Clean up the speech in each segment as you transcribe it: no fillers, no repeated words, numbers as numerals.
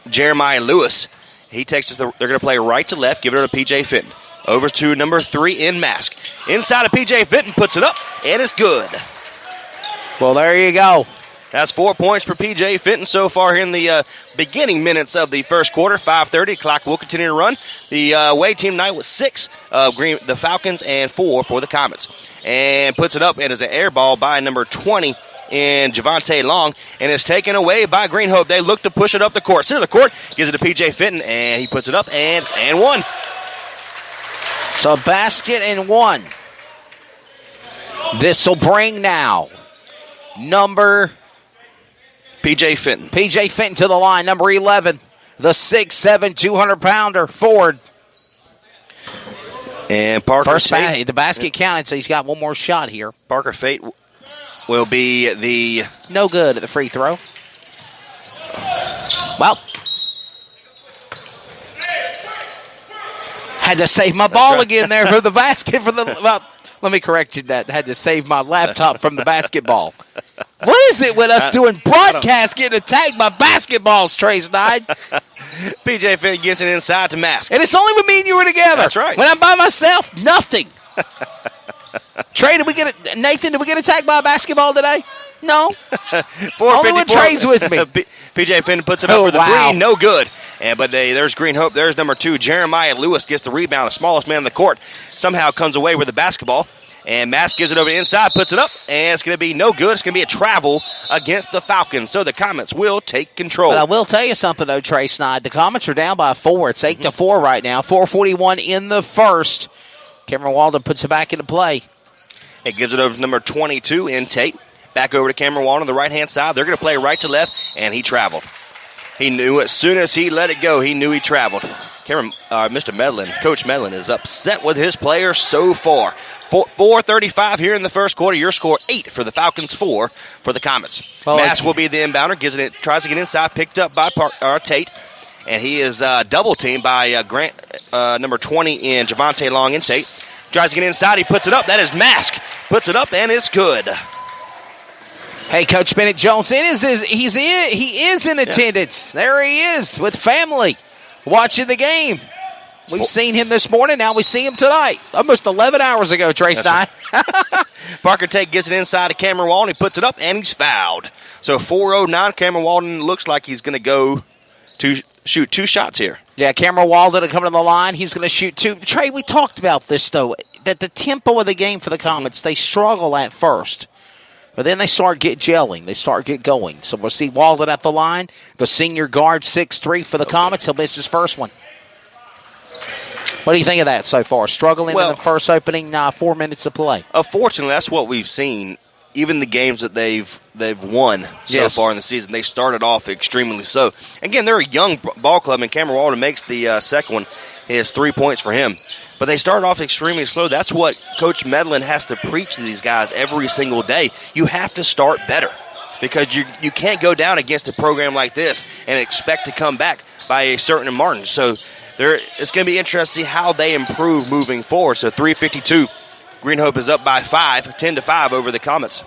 Jeremiah Lewis. He takes it. They're going to play right to left, give it over to P.J. Fenton. Over to number 3 in Mask. Inside of P.J. Fenton, puts it up, and it's good. Well, there you go. That's 4 points for P.J. Fenton so far here in the beginning minutes of the first quarter. 5:30. Clock will continue to run. The away team tonight was 6 the Falcons and 4 for the Comets. And puts it up, and it's an air ball by number 20 in Javante Long, and it's taken away by Green Hope. They look to push it up the court. Center of the court, gives it to P.J. Fenton, and he puts it up and one. So basket and one. This will bring now number P.J. Fenton. P.J. Fenton to the line, number 11, the 6'7", 200-pounder forward. And Parker the basket counted, so he's got one more shot here. Parker Fate will be the... No good at the free throw. Well, had to save my ball again there for the basket. Let me correct you that. Had to save my laptop from the basketball. What is it with us doing broadcast getting attacked by basketballs, Trey Snyde? P.J. Fenton gets it inside to Mask. And it's only when me and you were together. That's right. When I'm by myself, nothing. Trey, Nathan, did we get attacked by a basketball today? No. Only when Trey's with me. P.J. Fenton puts it up for the three. No good. But there's Green Hope. There's number 2. Jeremiah Lewis gets the rebound. The smallest man on the court somehow comes away with the basketball. And Mask gives it over inside, puts it up, and it's going to be no good. It's going to be a travel against the Falcons. So the Comets will take control. But I will tell you something, though, Trey Snyde. The Comets are down by 4. It's 8-4 right now. 4:41 in the first. Cameron Walden puts it back into play. It gives it over to number 22 in Tate. Back over to Cameron Walden on the right-hand side. They're going to play right to left, and he traveled. He knew as soon as he let it go, he knew he traveled. Mr. Medlin, Coach Medlin, is upset with his players so far. 4:35 here in the first quarter. Your score 8 for the Falcons, 4 for the Comets. Mask will be the inbounder. Tries to get inside, picked up by Tate. And he is double-teamed by number 20 in Javante Long and Tate. Tries to get inside. He puts it up. That is Mask. Puts it up, and it's good. Hey, Coach Bennett Jones, he is in attendance. There he is with family watching the game. We've seen him this morning. Now we see him tonight. Almost 11 hours ago, Trey Stein. Right. Parker Tate gets it inside to Cameron Walden. He puts it up, and he's fouled. So 4:09. Cameron Walden looks like he's going to go to shoot 2 shots here. Yeah, Cameron Walden will come to the line. He's going to shoot 2. Trey, we talked about this, though, that the tempo of the game for the Comets, they struggle at first. But then they start gelling. They start going. So we'll see Walden at the line. The senior guard, 6'3" for the Comets. He'll miss his first one. What do you think of that so far? Struggling in the first opening 4 minutes of play. Unfortunately, that's what we've seen. Even the games that they've won so far in the season, they started off extremely slow. Again, they're a young ball club, and Cameron Walden makes the second one. His 3 points for him. But they started off extremely slow. That's what Coach Medlin has to preach to these guys every single day. You have to start better because you can't go down against a program like this and expect to come back by a certain margin. So it's going to be interesting to see how they improve moving forward. So 3:52, Green Hope is up by 5, 10-5 over the Comets.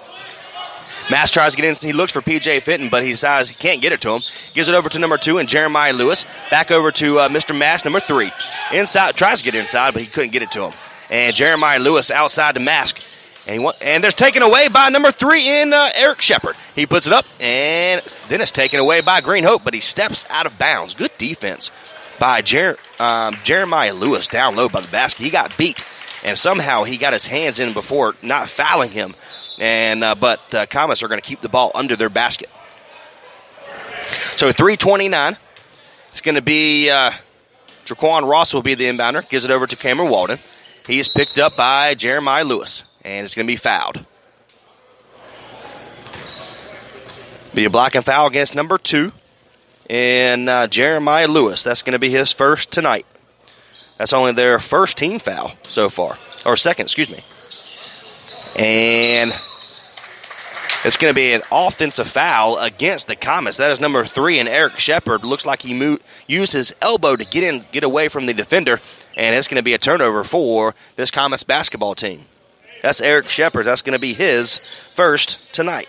Mass tries to get in. He looks for P.J. Fenton, but he decides he can't get it to him. Gives it over to number 2 and Jeremiah Lewis. Back over to Mr. Mass, number 3. Inside, tries to get inside, but he couldn't get it to him. And Jeremiah Lewis outside to Mask. And there's taken away by number 3 in Eric Shepard. He puts it up, and then it's taken away by Green Hope, but he steps out of bounds. Good defense by Jeremiah Lewis down low by the basket. He got beat, and somehow he got his hands in before not fouling him. But Comets are going to keep the ball under their basket. So 3:29. It's going to be Jaquan Ross will be the inbounder. Gives it over to Cameron Walden. He is picked up by Jeremiah Lewis, and it's going to be fouled. Be a blocking foul against number 2 and Jeremiah Lewis. That's going to be his first tonight. That's only their first team foul so far. Or second, excuse me. And it's going to be an offensive foul against the Comets. That is number 3, and Eric Shepard. Looks like he used his elbow to get away from the defender, and it's going to be a turnover for this Comets basketball team. That's Eric Shepard. That's going to be his first tonight.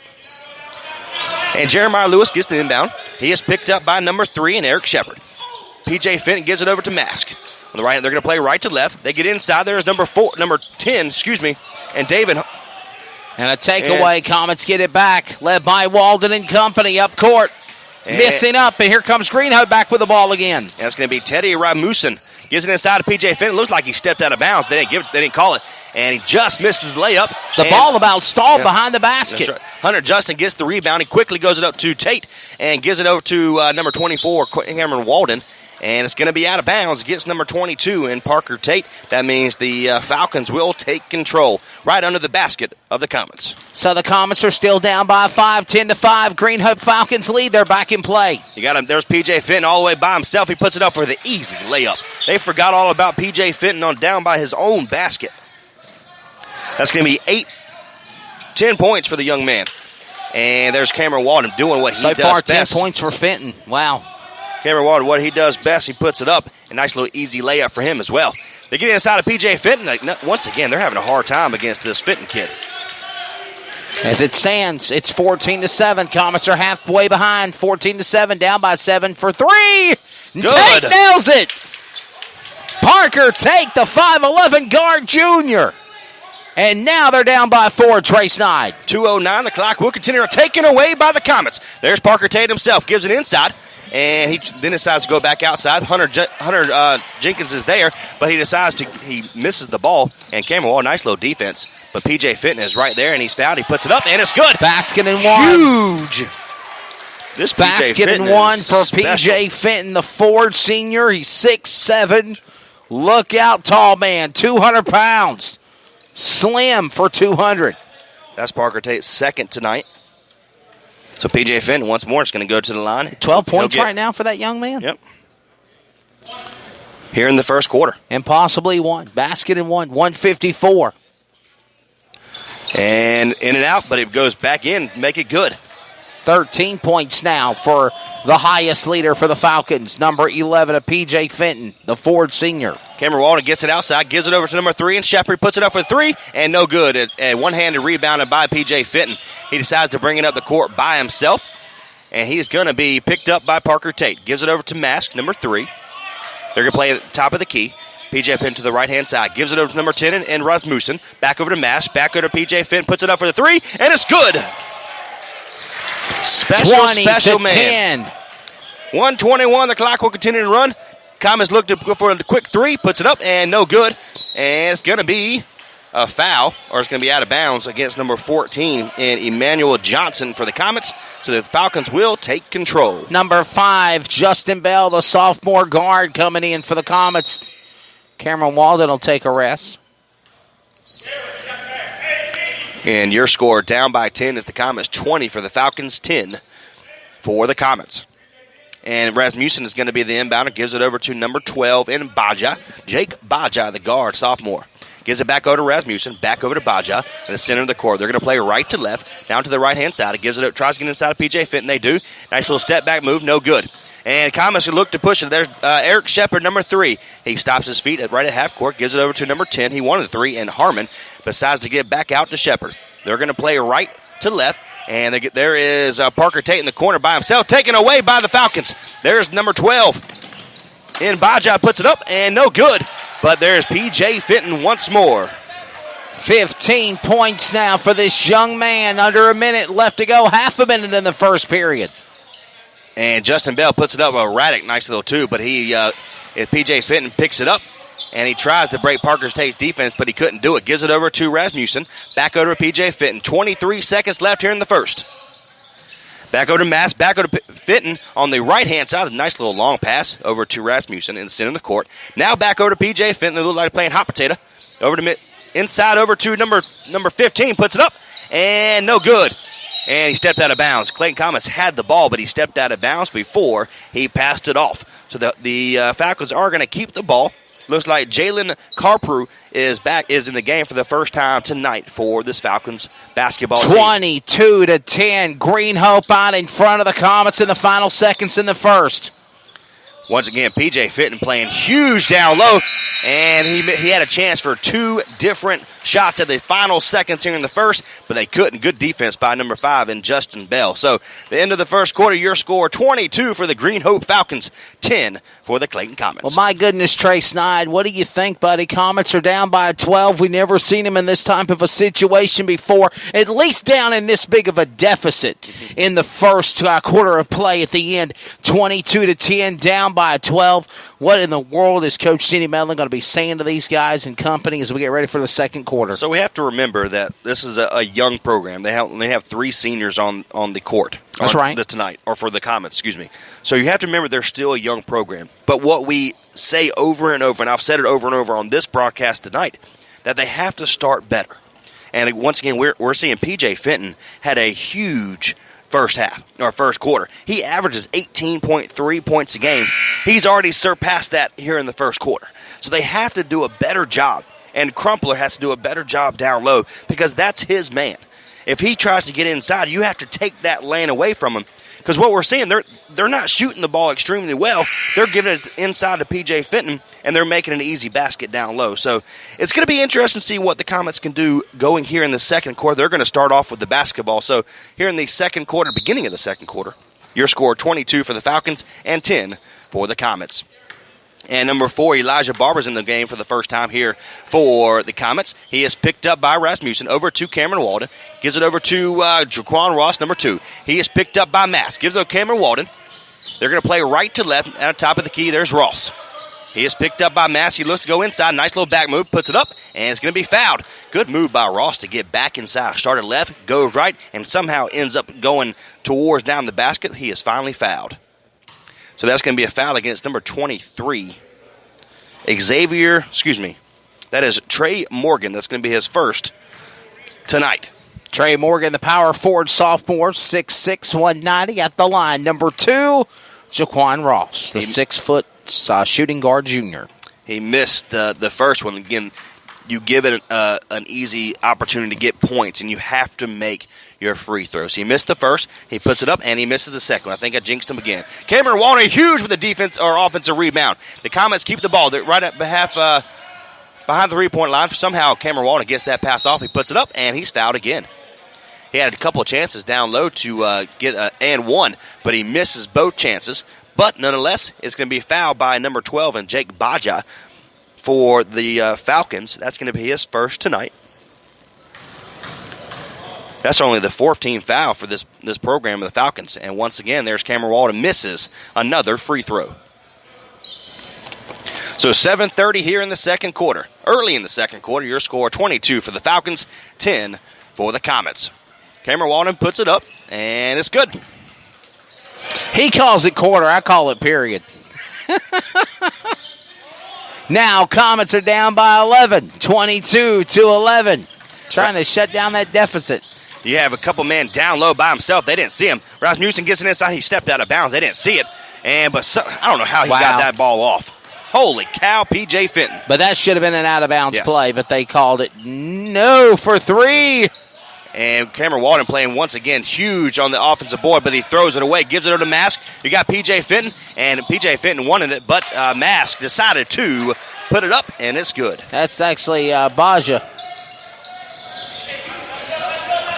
And Jeremiah Lewis gets the inbound. He is picked up by number 3 and Eric Shepard. P.J. Fenton gives it over to Mask. On the right, they're going to play right to left. They get inside. There's number 10, and David. And a takeaway. Comets get it back, led by Walden and company up court. Missing up, and here comes Greenhope back with the ball again. And it's going to be Teddy Ramusen. Gives it inside to P.J. Fenton. Looks like he stepped out of bounds. They didn't call it. And he just misses the layup. The ball about stalled behind the basket. Right. Hunter Justin gets the rebound. He quickly goes it up to Tate and gives it over to number 24, Cameron Walden. And it's going to be out of bounds. Gets number 22 in Parker Tate. That means the Falcons will take control right under the basket of the Comets. So the Comets are still down by 5, 10-5. Greenhope Falcons lead. They're back in play. You got him. There's P.J. Fenton all the way by himself. He puts it up for the easy layup. They forgot all about P.J. Fenton on down by his own basket. That's going to be 10 points for the young man. And there's Cameron Walden doing what he does best. So far, 10 points for Fenton. Wow. Cameron Walden, what he does best, he puts it up. A nice little easy layup for him as well. They get inside of P.J. Fenton. Once again, they're having a hard time against this Fenton kid. As it stands, it's 14-7. Comets are halfway behind. 14-7, down by 7 for 3. Good. Tate nails it. Parker Tate, the 5'11 guard junior. And now they're down by 4, Trace Knight. 2:09, the clock will continue taken away by the Comets. There's Parker Tate himself, gives it inside. And he then decides to go back outside. Hunter Jenkins is there, but he misses the ball. And Cameron Wall, nice little defense. But P.J. Fenton is right there, and he's fouled. He puts it up, and it's good. Basket and one. Huge. This basket and one for P.J. Fenton, the Ford senior. He's 6'7". Look out, tall man, 200 pounds. Slim for 200. That's Parker Tate's second tonight. So P.J. Fenton once more is going to go to the line. 12 points right now for that young man. Yep. Here in the first quarter. And possibly one. Basket and one. 154. And in and out, but it goes back in. Make it good. 13 points now for the highest leader for the Falcons. Number 11 of P.J. Fenton, the Ford senior. Cameron Walden gets it outside, gives it over to number 3, and Shepard puts it up for 3, and no good. A one-handed rebounded by P.J. Fenton. He decides to bring it up the court by himself, and he's going to be picked up by Parker Tate. Gives it over to Mask, number 3. They're going to play at the top of the key. P.J. Fenton to the right-hand side. Gives it over to number 10 and Rasmussen. Back over to Mask. Back over to P.J. Fenton. Puts it up for the 3, and it's good. Special man. 10. 1:21. The clock will continue to run. Comets look to go for a quick 3. Puts it up, and no good. And it's going to be a foul, or it's going to be out of bounds against number 14 and Emmanuel Johnson for the Comets. So the Falcons will take control. Number 5, Justin Bell, the sophomore guard, coming in for the Comets. Cameron Walden will take a rest. And your score down by 10 is the Comets. 20 for the Falcons, 10 for the Comets. And Rasmussen is going to be the inbounder. Gives it over to number 12 in Baja. Jake Baja, the guard, sophomore. Gives it back over to Rasmussen. Back over to Baja in the center of the court. They're going to play right to left. Down to the right-hand side. It gives it up. Tries to get inside of P.J. Fenton. They do. Nice little step-back move. No good. And Comets will look to push it. There's Eric Shepard, number 3. He stops his feet right at half court. Gives it over to number 10. He wanted 3. And Harmon decides to get back out to Shepard. They're going to play right to left. And there is Parker Tate in the corner by himself. Taken away by the Falcons. There's number 12. And Baja puts it up. And no good. But there's P.J. Fenton once more. 15 points now for this young man. Under a minute left to go. Half a minute in the first period. And Justin Bell puts it up with a Raddick, nice little 2, but P.J. Fenton picks it up, and he tries to break Parker Tate's defense, but he couldn't do it. Gives it over to Rasmussen, back over to P.J. Fenton. 23 seconds left here in the first. Back over to Mass, back over to Fenton on the right-hand side. A nice little long pass over to Rasmussen in the center of the court. Now back over to P.J. Fenton. They look like playing hot potato. Over to inside over to number 15, puts it up, and no good. And he stepped out of bounds. Clayton Comets had the ball, but he stepped out of bounds before he passed it off. So the Falcons are going to keep the ball. Looks like Jalen Carprew is in the game for the first time tonight for this Falcons basketball team. 22-10. Greenhope out in front of the Comets in the final seconds in the first. Once again, P.J. Fenton playing huge down low. And he had a chance for 2 different shots at the final seconds here in the first, but they couldn't. Good defense by number 5 in Justin Bell. So the end of the first quarter, your score 22 for the Green Hope Falcons, 10 for the Clayton Comets. Well, my goodness, Trey Snide, what do you think, buddy? Comets are down by 12. We never seen them in this type of a situation before, at least down in this big of a deficit in the first quarter of play at the end. 22-10, down by 12. What in the world is Coach Denny Medlin going to be saying to these guys and company as we get ready for the second quarter? So we have to remember that this is a young program. They have 3 seniors on the court. That's right. Tonight, or for the Comets, excuse me. So you have to remember they're still a young program. But what we say over and over, and I've said it over and over on this broadcast tonight, that they have to start better. And once again, we're seeing P.J. Fenton had a huge first quarter. He averages 18.3 points a game. He's already surpassed that here in the first quarter. So they have to do a better job. And Crumpler has to do a better job down low because that's his man. If he tries to get inside, you have to take that lane away from him. Because what we're seeing, they're not shooting the ball extremely well. They're giving it inside to P.J. Fenton, and they're making an easy basket down low. So it's going to be interesting to see what the Comets can do going here in the second quarter. They're going to start off with the basketball. So here in the second quarter, beginning of the second quarter, your score 22 for the Falcons and 10 for the Comets. And number 4, Elijah Barber's in the game for the first time here for the Comets. He is picked up by Rasmussen over to Cameron Walden. Gives it over to Jaquan Ross, number 2. He is picked up by Mass. Gives it to Cameron Walden. They're going to play right to left. At the top of the key, there's Ross. He is picked up by Mass. He looks to go inside. Nice little back move. Puts it up, and it's going to be fouled. Good move by Ross to get back inside. Started left, goes right, and somehow ends up going towards down the basket. He is finally fouled. So that's going to be a foul against number 23. That is Trey Morgan. That's going to be his first tonight. Trey Morgan, the power forward sophomore, 6'6", 190 at the line. Number 2, Jaquan Ross, the 6-foot shooting guard junior. He missed the first one. Again, you give it an easy opportunity to get points, and you have to make your free throws. He missed the first, he puts it up, and he misses the second. I think I jinxed him again. Cameron Walden, huge with the defense or offensive rebound. The Comets keep the ball. They're right at behind the 3-point line. Somehow Cameron Walden gets that pass off. He puts it up, and he's fouled again. He had a couple of chances down low to get an and one, but he misses both chances. But nonetheless, it's going to be fouled by number 12 and Jake Baja for the Falcons. That's going to be his first tonight. That's only the 14th foul for this program of the Falcons. And once again, there's Cameron Walden misses another free throw. So 7:30 here in the second quarter. Early in the second quarter, your score 22 for the Falcons, 10 for the Comets. Cameron Walden puts it up, and it's good. He calls it quarter. I call it period. Now, Comets are down by 11, 22-11. Trying to shut down that deficit. You have a couple men down low by himself. They didn't see him. Rasmussen gets it inside. He stepped out of bounds. They didn't see it. I don't know how he got that ball off. Holy cow, P.J. Fenton. But that should have been an out-of-bounds play, but they called it no for 3. And Cameron Walden playing once again huge on the offensive board, but he throws it away, gives it over to Mask. You got P.J. Fenton, and P.J. Fenton wanted it, but Mask decided to put it up, and it's good. That's actually Baja.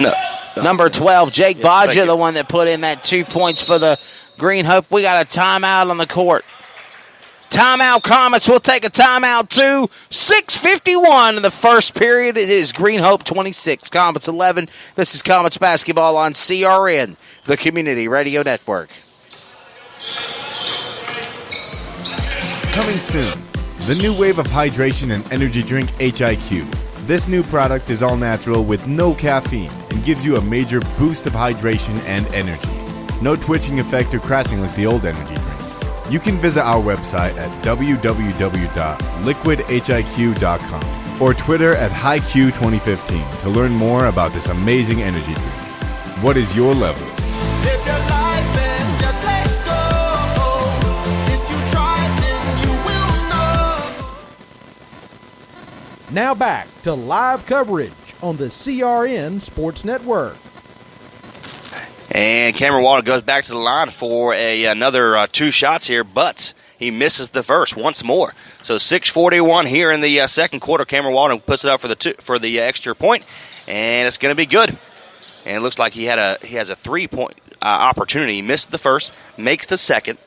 No. Number 12, Jake Baja, the one that put in that 2 points for the Green Hope. We got a timeout on the court. Timeout, Comets. We'll take a timeout, too. 6:51 in the first period. It is Green Hope 26, Comets 11. This is Comets basketball on CRN, the Community Radio Network. Coming soon, the new wave of hydration and energy drink HIQ. This new product is all natural with no caffeine and gives you a major boost of hydration and energy. No twitching effect or crashing like the old energy drinks. You can visit our website at www.liquidhiq.com or Twitter at HiQ2015 to learn more about this amazing energy drink. What is your level? Live your life and just let go. If you try, then you will know. Now back to live coverage on the CRN Sports Network. And Cameron Walden goes back to the line for another 2 shots here, but he misses the first once more. So 6:41 here in the second quarter. Cameron Walden puts it up for the extra point, and it's going to be good. And it looks like he has a 3-point opportunity. He missed the first, makes the second,